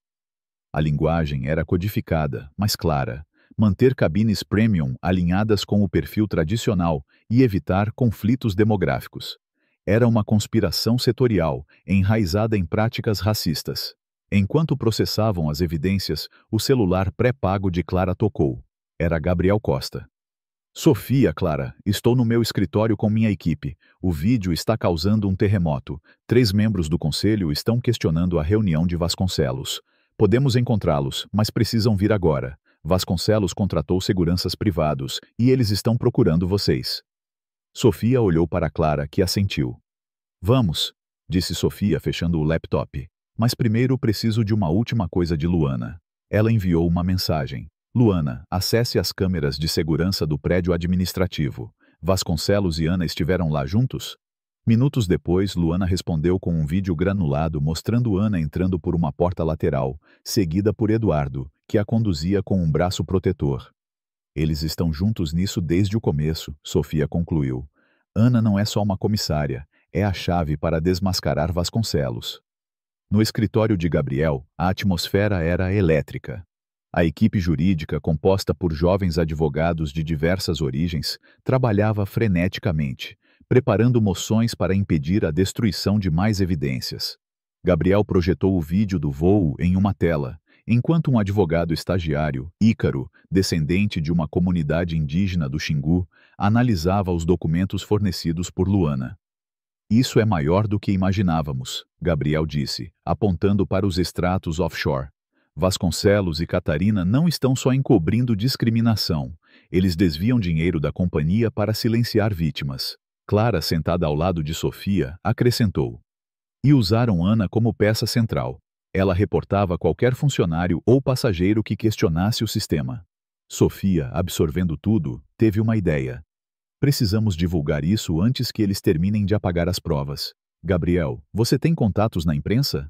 A linguagem era codificada, mas clara. Manter cabines premium alinhadas com o perfil tradicional e evitar conflitos demográficos. Era uma conspiração setorial, enraizada em práticas racistas. Enquanto processavam as evidências, o celular pré-pago de Clara tocou. Era Gabriel Costa. Sofia, Clara, estou no meu escritório com minha equipe. O vídeo está causando um terremoto. 3 membros do conselho estão questionando a reunião de Vasconcelos. Podemos encontrá-los, mas precisam vir agora. Vasconcelos contratou seguranças privados e eles estão procurando vocês. Sofia olhou para Clara, que assentiu. Vamos, disse Sofia, fechando o laptop. Mas primeiro preciso de uma última coisa de Luana. Ela enviou uma mensagem. Luana, acesse as câmeras de segurança do prédio administrativo. Vasconcelos e Ana estiveram lá juntos? Minutos depois, Luana respondeu com um vídeo granulado mostrando Ana entrando por uma porta lateral, seguida por Eduardo, que a conduzia com um braço protetor. Eles estão juntos nisso desde o começo, Sofia concluiu. Ana não é só uma comissária, é a chave para desmascarar Vasconcelos. No escritório de Gabriel, a atmosfera era elétrica. A equipe jurídica, composta por jovens advogados de diversas origens, trabalhava freneticamente, preparando moções para impedir a destruição de mais evidências. Gabriel projetou o vídeo do voo em uma tela, enquanto um advogado estagiário, Ícaro, descendente de uma comunidade indígena do Xingu, analisava os documentos fornecidos por Luana. Isso é maior do que imaginávamos, Gabriel disse, apontando para os extratos offshore. Vasconcelos e Catarina não estão só encobrindo discriminação, eles desviam dinheiro da companhia para silenciar vítimas. Clara, sentada ao lado de Sofia, acrescentou. E usaram Ana como peça central. Ela reportava qualquer funcionário ou passageiro que questionasse o sistema. Sofia, absorvendo tudo, teve uma ideia. Precisamos divulgar isso antes que eles terminem de apagar as provas. Gabriel, você tem contatos na imprensa?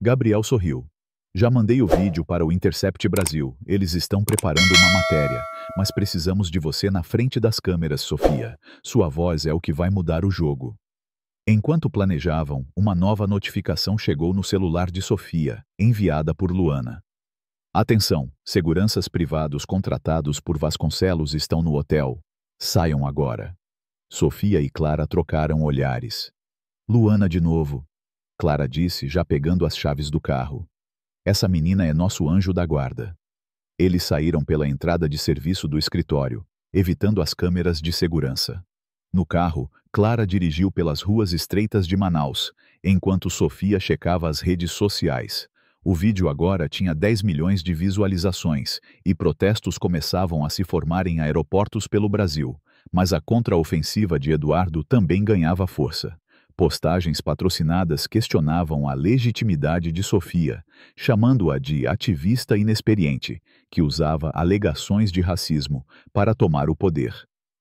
Gabriel sorriu. Já mandei o vídeo para o Intercept Brasil. Eles estão preparando uma matéria. Mas precisamos de você na frente das câmeras, Sofia. Sua voz é o que vai mudar o jogo. Enquanto planejavam, uma nova notificação chegou no celular de Sofia, enviada por Luana. Atenção, seguranças privados contratados por Vasconcelos estão no hotel. Saiam agora. Sofia e Clara trocaram olhares. Luana de novo. Clara disse, já pegando as chaves do carro. Essa menina é nosso anjo da guarda. Eles saíram pela entrada de serviço do escritório, evitando as câmeras de segurança. No carro, Clara dirigiu pelas ruas estreitas de Manaus, enquanto Sofia checava as redes sociais. O vídeo agora tinha 10 milhões de visualizações e protestos começavam a se formar em aeroportos pelo Brasil. Mas a contraofensiva de Eduardo também ganhava força. Postagens patrocinadas questionavam a legitimidade de Sofia, chamando-a de ativista inexperiente, que usava alegações de racismo para tomar o poder.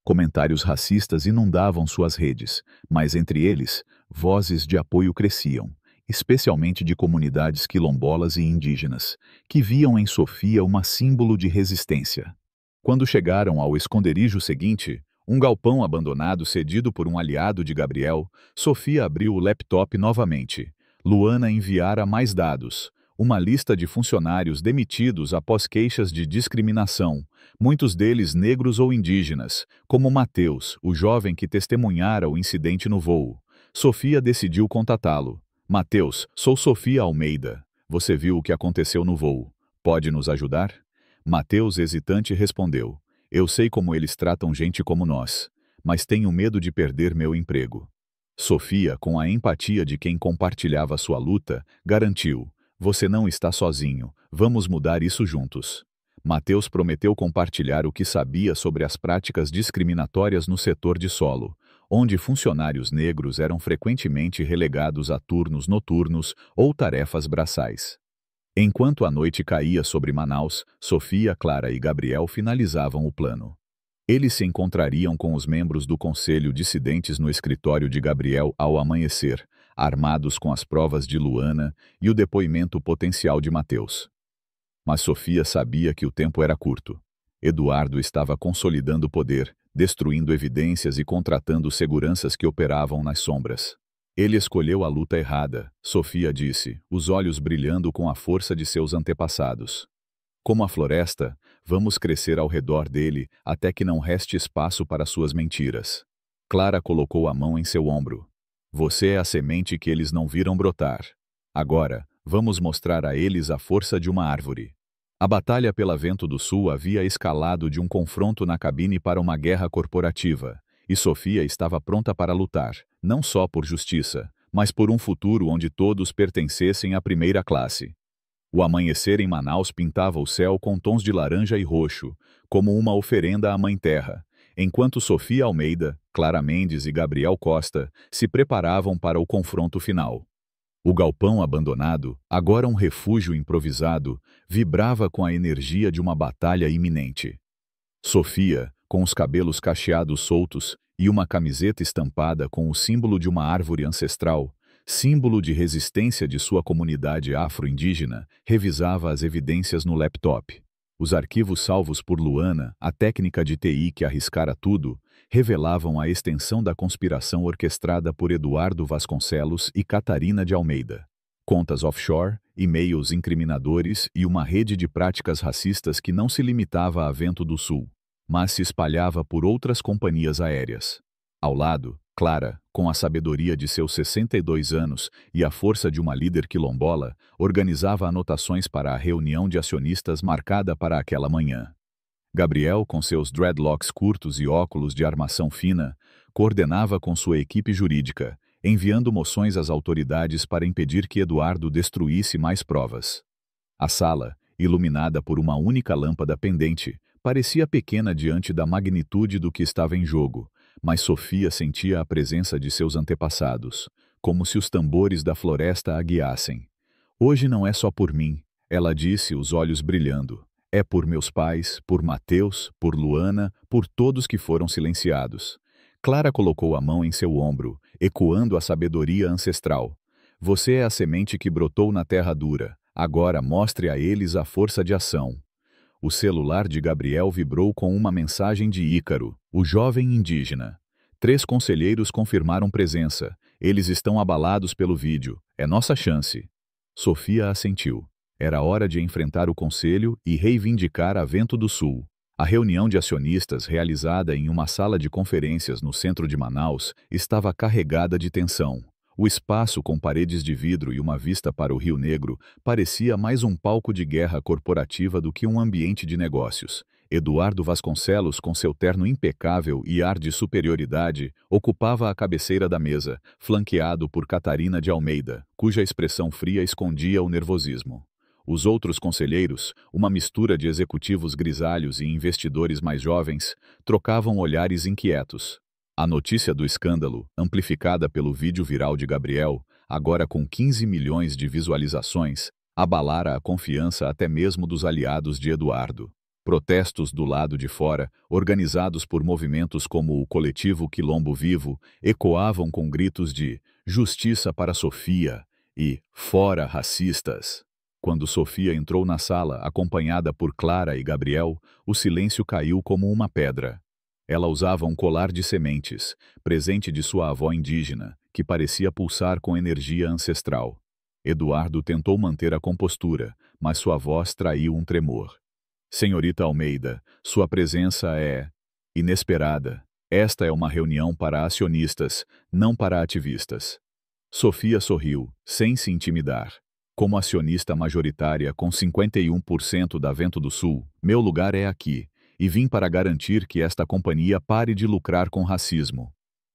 Comentários racistas inundavam suas redes, mas entre eles, vozes de apoio cresciam, especialmente de comunidades quilombolas e indígenas, que viam em Sofia uma símbolo de resistência. Quando chegaram ao esconderijo seguinte, um galpão abandonado cedido por um aliado de Gabriel, Sofia abriu o laptop novamente. Luana enviara mais dados. Uma lista de funcionários demitidos após queixas de discriminação, muitos deles negros ou indígenas, como Mateus, o jovem que testemunhara o incidente no voo. Sofia decidiu contatá-lo. Mateus, sou Sofia Almeida. Você viu o que aconteceu no voo. Pode nos ajudar? Mateus, hesitante, respondeu. Eu sei como eles tratam gente como nós, mas tenho medo de perder meu emprego. Sofia, com a empatia de quem compartilhava sua luta, garantiu. Você não está sozinho, vamos mudar isso juntos. Mateus prometeu compartilhar o que sabia sobre as práticas discriminatórias no setor de solo, onde funcionários negros eram frequentemente relegados a turnos noturnos ou tarefas braçais. Enquanto a noite caía sobre Manaus, Sofia, Clara e Gabriel finalizavam o plano. Eles se encontrariam com os membros do Conselho Dissidentes no escritório de Gabriel ao amanhecer, armados com as provas de Luana e o depoimento potencial de Mateus. Mas Sofia sabia que o tempo era curto. Eduardo estava consolidando o poder, destruindo evidências e contratando seguranças que operavam nas sombras. Ele escolheu a luta errada, Sofia disse, os olhos brilhando com a força de seus antepassados. Como a floresta, vamos crescer ao redor dele até que não reste espaço para suas mentiras. Clara colocou a mão em seu ombro. Você é a semente que eles não viram brotar. Agora, vamos mostrar a eles a força de uma árvore. A batalha pela Vento do Sul havia escalado de um confronto na cabine para uma guerra corporativa, e Sofia estava pronta para lutar, não só por justiça, mas por um futuro onde todos pertencessem à primeira classe. O amanhecer em Manaus pintava o céu com tons de laranja e roxo, como uma oferenda à Mãe Terra, enquanto Sofia Almeida, Clara Mendes e Gabriel Costa se preparavam para o confronto final. O galpão abandonado, agora um refúgio improvisado, vibrava com a energia de uma batalha iminente. Sofia, com os cabelos cacheados soltos e uma camiseta estampada com o símbolo de uma árvore ancestral, símbolo de resistência de sua comunidade afro-indígena, revisava as evidências no laptop. Os arquivos salvos por Luana, a técnica de TI que arriscara tudo, revelavam a extensão da conspiração orquestrada por Eduardo Vasconcelos e Catarina de Almeida. Contas offshore, e-mails incriminadores e uma rede de práticas racistas que não se limitava a Vento do Sul, mas se espalhava por outras companhias aéreas. Ao lado, Clara, com a sabedoria de seus 62 anos e a força de uma líder quilombola, organizava anotações para a reunião de acionistas marcada para aquela manhã. Gabriel, com seus dreadlocks curtos e óculos de armação fina, coordenava com sua equipe jurídica, enviando moções às autoridades para impedir que Eduardo destruísse mais provas. A sala, iluminada por uma única lâmpada pendente, parecia pequena diante da magnitude do que estava em jogo, mas Sofia sentia a presença de seus antepassados, como se os tambores da floresta a guiassem. Hoje não é só por mim, ela disse, os olhos brilhando. É por meus pais, por Mateus, por Luana, por todos que foram silenciados. Clara colocou a mão em seu ombro, ecoando a sabedoria ancestral. Você é a semente que brotou na terra dura. Agora mostre a eles a força de ação. O celular de Gabriel vibrou com uma mensagem de Ícaro, o jovem indígena. 3 conselheiros confirmaram presença. Eles estão abalados pelo vídeo. É nossa chance. Sofia assentiu. Era hora de enfrentar o conselho e reivindicar a Vento do Sul. A reunião de acionistas, realizada em uma sala de conferências no centro de Manaus, estava carregada de tensão. O espaço, com paredes de vidro e uma vista para o Rio Negro, parecia mais um palco de guerra corporativa do que um ambiente de negócios. Eduardo Vasconcelos, com seu terno impecável e ar de superioridade, ocupava a cabeceira da mesa, flanqueado por Catarina de Almeida, cuja expressão fria escondia o nervosismo. Os outros conselheiros, uma mistura de executivos grisalhos e investidores mais jovens, trocavam olhares inquietos. A notícia do escândalo, amplificada pelo vídeo viral de Gabriel, agora com 15 milhões de visualizações, abalara a confiança até mesmo dos aliados de Eduardo. Protestos do lado de fora, organizados por movimentos como o Coletivo Quilombo Vivo, ecoavam com gritos de "Justiça para Sofia" e "Fora racistas". Quando Sofia entrou na sala, acompanhada por Clara e Gabriel, o silêncio caiu como uma pedra. Ela usava um colar de sementes, presente de sua avó indígena, que parecia pulsar com energia ancestral. Eduardo tentou manter a compostura, mas sua voz traiu um tremor. "Senhorita Almeida, sua presença é inesperada. Esta é uma reunião para acionistas, não para ativistas." Sofia sorriu, sem se intimidar. "Como acionista majoritária com 51% da Vento do Sul, meu lugar é aqui, e vim para garantir que esta companhia pare de lucrar com racismo."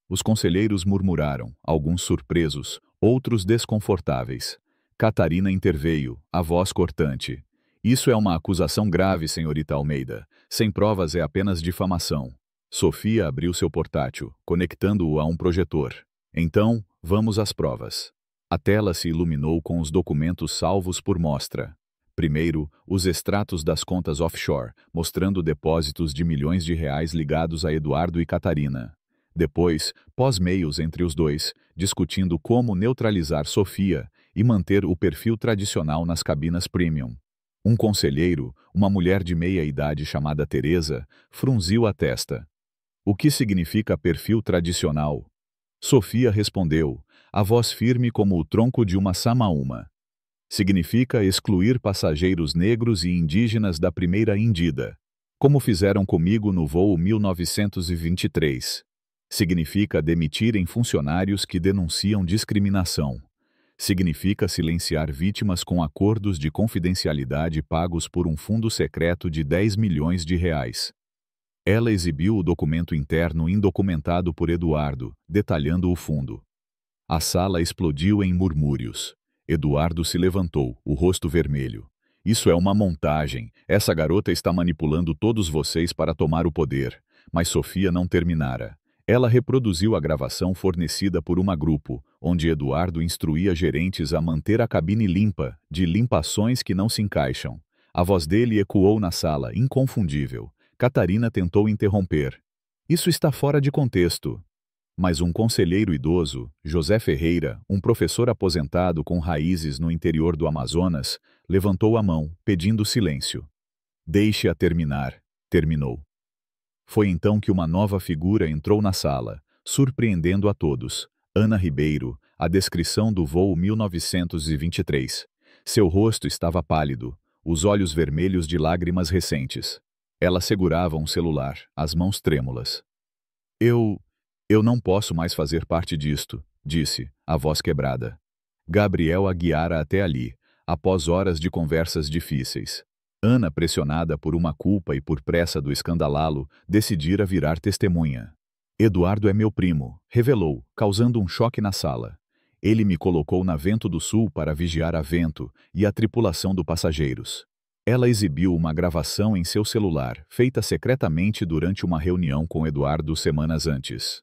Os conselheiros murmuraram, alguns surpresos, outros desconfortáveis. Catarina interveio, a voz cortante. "Isso é uma acusação grave, senhorita Almeida. Sem provas é apenas difamação." Sofia abriu seu portátil, conectando-o a um projetor. "Então, vamos às provas." A tela se iluminou com os documentos salvos por mostra. Primeiro, os extratos das contas offshore, mostrando depósitos de milhões de reais ligados a Eduardo e Catarina. Depois, pós-mails entre os dois, discutindo como neutralizar Sofia e manter o perfil tradicional nas cabinas premium. Um conselheiro, uma mulher de meia idade chamada Teresa, frunziu a testa. "O que significa perfil tradicional?" Sofia respondeu, a voz firme como o tronco de uma samaúma. "Significa excluir passageiros negros e indígenas da primeira indida, como fizeram comigo no voo 1923. Significa demitirem funcionários que denunciam discriminação. Significa silenciar vítimas com acordos de confidencialidade pagos por um fundo secreto de 10 milhões de reais." Ela exibiu o documento interno indocumentado por Eduardo, detalhando o fundo. A sala explodiu em murmúrios. Eduardo se levantou, o rosto vermelho. "Isso é uma montagem. Essa garota está manipulando todos vocês para tomar o poder." Mas Sofia não terminara. Ela reproduziu a gravação fornecida por uma grupo, onde Eduardo instruía gerentes a manter a cabine limpa, de limpações que não se encaixam. A voz dele ecoou na sala, inconfundível. Catarina tentou interromper. "Isso está fora de contexto." Mas um conselheiro idoso, José Ferreira, um professor aposentado com raízes no interior do Amazonas, levantou a mão, pedindo silêncio. "Deixe-a terminar." Terminou. Foi então que uma nova figura entrou na sala, surpreendendo a todos. Ana Ribeiro, a descrição do voo 1923. Seu rosto estava pálido, os olhos vermelhos de lágrimas recentes. Ela segurava um celular, as mãos trêmulas. Eu não posso mais fazer parte disto", disse, a voz quebrada. Gabriel a guiara até ali, após horas de conversas difíceis. Ana, pressionada por uma culpa e por pressa do escandalá-lo, decidira virar testemunha. "Eduardo é meu primo", revelou, causando um choque na sala. "Ele me colocou na Vento do Sul para vigiar a Vento e a tripulação do passageiros." Ela exibiu uma gravação em seu celular, feita secretamente durante uma reunião com Eduardo semanas antes.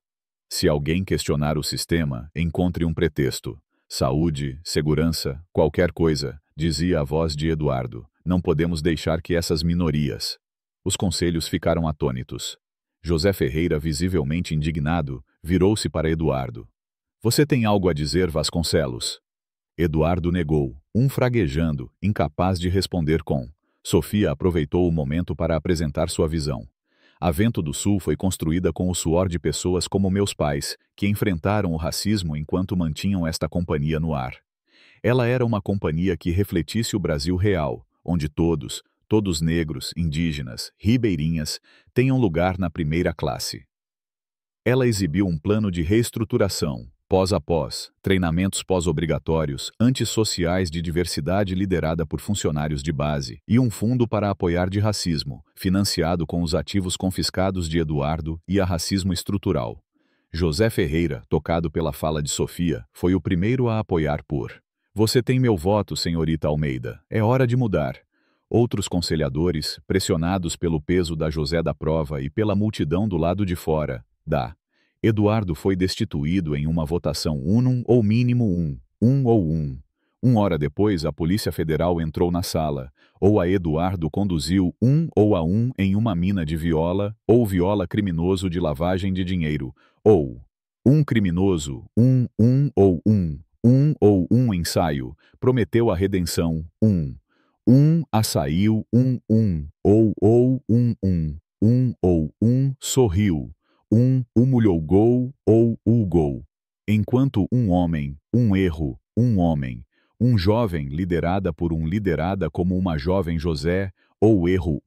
"Se alguém questionar o sistema, encontre um pretexto. Saúde, segurança, qualquer coisa", dizia a voz de Eduardo. "Não podemos deixar que essas minorias." Os conselhos ficaram atônitos. José Ferreira, visivelmente indignado, virou-se para Eduardo. "Você tem algo a dizer, Vasconcelos?" Eduardo negou, fraguejando, incapaz de responder com. Sofia aproveitou o momento para apresentar sua visão. A Vento do Sul foi construída com o suor de pessoas como meus pais, que enfrentaram o racismo enquanto mantinham esta companhia no ar. Ela era uma companhia que refletisse o Brasil real, onde todos negros, indígenas, ribeirinhas, tenham lugar na primeira classe. Ela exibiu um plano de reestruturação, pós a pós, treinamentos pós-obrigatórios, antissociais de diversidade liderada por funcionários de base e um fundo para apoiar de racismo, financiado com os ativos confiscados de Eduardo e a racismo estrutural. José Ferreira, tocado pela fala de Sofia, foi o primeiro a apoiar por Você tem meu voto, senhorita Almeida. É hora de mudar. Outros conselhadores, pressionados pelo peso da José da prova e pela multidão do lado de fora, Eduardo foi destituído em uma votação unum ou mínimo um ou um. 1 hora depois, a Polícia Federal entrou na sala, ou a Eduardo conduziu ou a em uma mina de viola, ou viola criminoso de lavagem de dinheiro, ou criminoso, ou ensaio, prometeu a redenção, assaiu, ou sorriu, humilhou gol, ou o gol. Enquanto um homem, um erro, um homem, um jovem liderada por liderada como uma jovem José, ou erro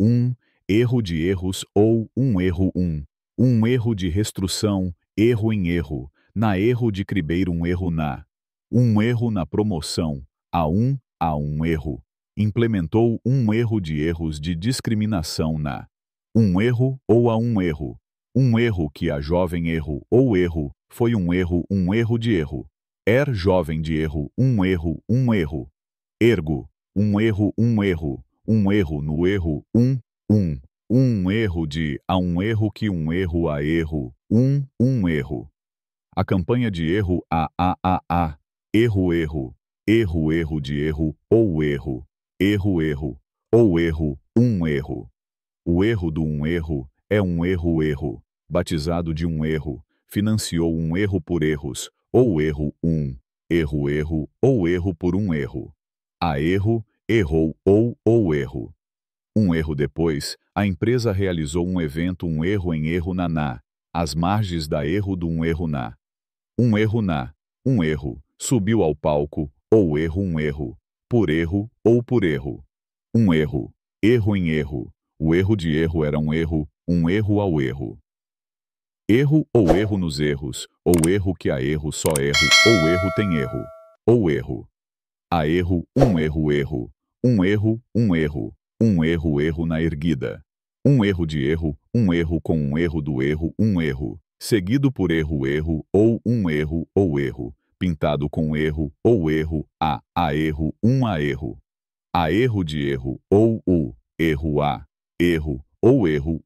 erro de erros ou erro erro de restrução, erro em erro, na erro de cribeiro erro erro na promoção, a erro, implementou erro de erros de discriminação na erro ou a erro que a jovem erro ou erro, foi erro de erro. Jovem de erro, erro, ergo, erro, erro no erro, erro de a erro que erro a erro, erro. A campanha de erro erro, erro, erro de erro, ou erro, ou erro, erro. O erro do erro é erro, batizado de erro, financiou erro por erros, ou erro erro, ou erro por erro. A erro, errou ou erro. Erro depois, a empresa realizou evento erro em erro às margens da erro do erro erro, subiu ao palco, ou erro, por erro ou por erro. Erro em erro. O erro de erro era erro ao erro. Erro ou erro nos erros, ou erro que a erro só erro, ou erro tem erro, ou erro. A erro, erro, erro, erro, erro, erro na erguida. Erro de erro, erro com erro do erro, erro, seguido por erro, erro, ou erro, pintado com erro, ou erro, a erro, a erro. A erro de erro, ou erro a, erro, ou erro,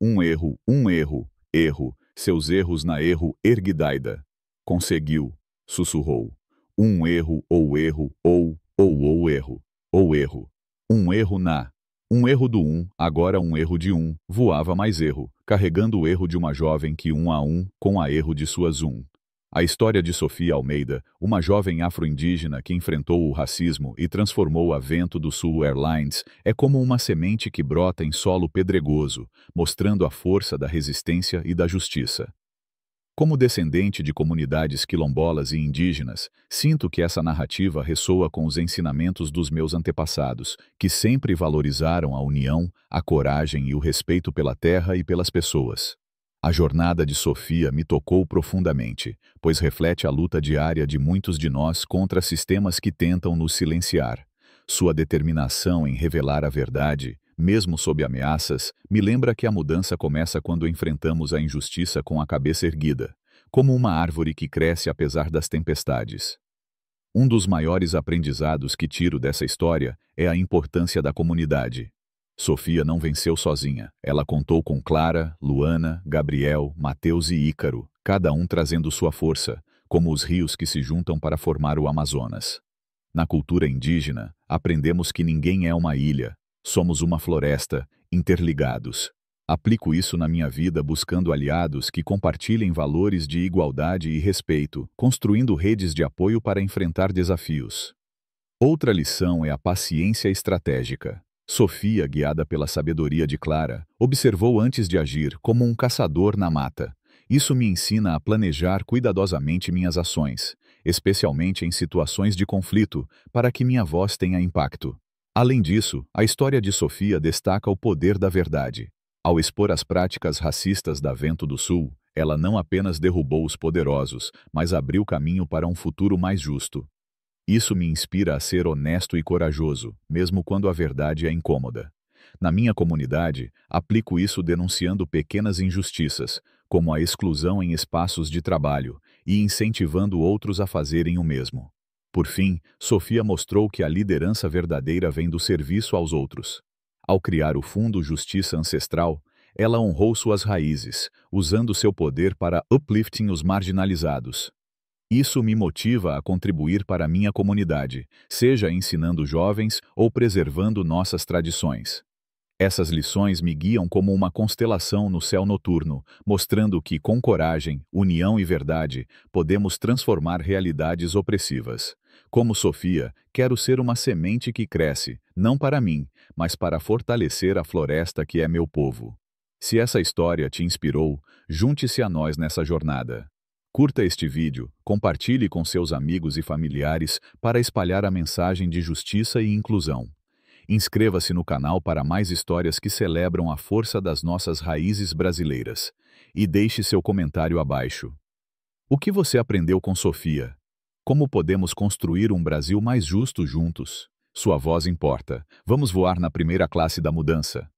erro, seus erros na erro erguidaida. Conseguiu, sussurrou. Erro, ou erro, ou erro, ou erro. Erro na. Erro do agora erro de voava mais erro, carregando o erro de uma jovem que a com a erro de suas A história de Sofia Almeida, uma jovem afro-indígena que enfrentou o racismo e transformou a Vento do Sul Airlines, é como uma semente que brota em solo pedregoso, mostrando a força da resistência e da justiça. Como descendente de comunidades quilombolas e indígenas, sinto que essa narrativa ressoa com os ensinamentos dos meus antepassados, que sempre valorizaram a união, a coragem e o respeito pela terra e pelas pessoas. A jornada de Sofia me tocou profundamente, pois reflete a luta diária de muitos de nós contra sistemas que tentam nos silenciar. Sua determinação em revelar a verdade, mesmo sob ameaças, me lembra que a mudança começa quando enfrentamos a injustiça com a cabeça erguida, como uma árvore que cresce apesar das tempestades. Um dos maiores aprendizados que tiro dessa história é a importância da comunidade. Sofia não venceu sozinha. Ela contou com Clara, Luana, Gabriel, Mateus e Ícaro, cada trazendo sua força, como os rios que se juntam para formar o Amazonas. Na cultura indígena, aprendemos que ninguém é uma ilha. Somos uma floresta, interligados. Aplico isso na minha vida buscando aliados que compartilhem valores de igualdade e respeito, construindo redes de apoio para enfrentar desafios. Outra lição é a paciência estratégica. Sofia, guiada pela sabedoria de Clara, observou antes de agir como um caçador na mata. Isso me ensina a planejar cuidadosamente minhas ações, especialmente em situações de conflito, para que minha voz tenha impacto. Além disso, a história de Sofia destaca o poder da verdade. Ao expor as práticas racistas da Vento do Sul, ela não apenas derrubou os poderosos, mas abriu caminho para um futuro mais justo. Isso me inspira a ser honesto e corajoso, mesmo quando a verdade é incômoda. Na minha comunidade, aplico isso denunciando pequenas injustiças, como a exclusão em espaços de trabalho, e incentivando outros a fazerem o mesmo. Por fim, Sofia mostrou que a liderança verdadeira vem do serviço aos outros. Ao criar o Fundo Justiça Ancestral, ela honrou suas raízes, usando seu poder para uplifting os marginalizados. Isso me motiva a contribuir para minha comunidade, seja ensinando jovens ou preservando nossas tradições. Essas lições me guiam como uma constelação no céu noturno, mostrando que, com coragem, união e verdade, podemos transformar realidades opressivas. Como Sofia, quero ser uma semente que cresce, não para mim, mas para fortalecer a floresta que é meu povo. Se essa história te inspirou, junte-se a nós nessa jornada. Curta este vídeo, compartilhe com seus amigos e familiares para espalhar a mensagem de justiça e inclusão. Inscreva-se no canal para mais histórias que celebram a força das nossas raízes brasileiras. E deixe seu comentário abaixo. O que você aprendeu com Sofia? Como podemos construir um Brasil mais justo juntos? Sua voz importa. Vamos voar na primeira classe da mudança.